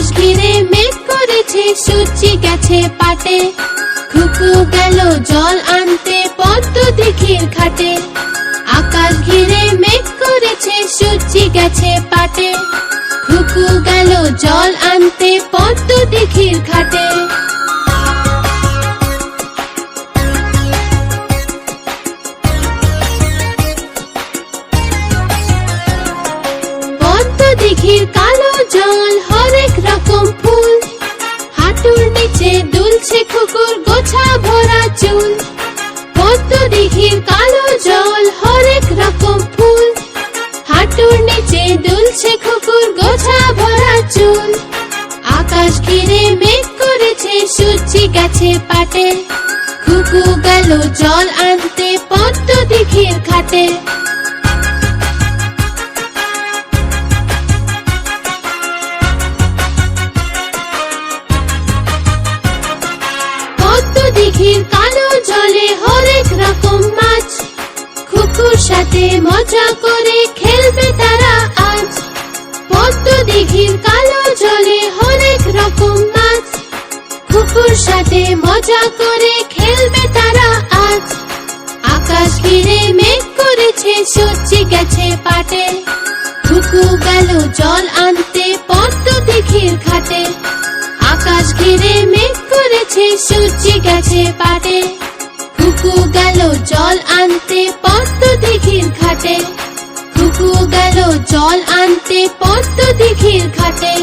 আকাশ ঘিরে মেঘ করেছে, সূর্যি গেছে পাটে। খুকু গেল জল আনতে পদ্ম দিঘির ঘাটে। আকাশ ঘিরে মেঘ করেছে, সূর্যি গেছে পাটে। খুকু গেল জল আনতে পদ্ম দিঘির ঘাটে। পদ্ম দিঘির কালো জল, হরেক রকম ফুল। হাঁটুর নিচে দুলছে খুকুর গোছা ভরা চুল। পদ্ম দিঘির কালো জল, হরেক রকম ফুল। হাঁটুর নিচে দুলছে খুকুর গোছা ভরা চুল। আকাশ ঘিরে মেঘ করেছে, সূর্যি গেছে পাটে। খুকু গেল জল আনতে পদ্ম দিঘির ঘাটে। পদ্ম দিঘির কালো জলে হরেক রকম মাছ। খুকুর সাথে মজা করে খেলবে তারা আজ। পদ্ম দিঘির কালো জলে হরেক রকম মাছ। খুকুর সাথে মজা করে খেলবে তারা আজ। আকাশ ঘিরে মেঘ করেছে, সূর্যি গেছে পাটে। খুকু গেল জল আনতে পদ্ম দিঘির ঘাটে। আকাশ ঘিরে মেঘ করেছে, সূর্যি গেছে পাটে। খুকু গেল জল আনতে পদ্ম দিঘির ঘাটে। খুকু গেল জল আনতে পদ্ম দিঘির ঘাটে।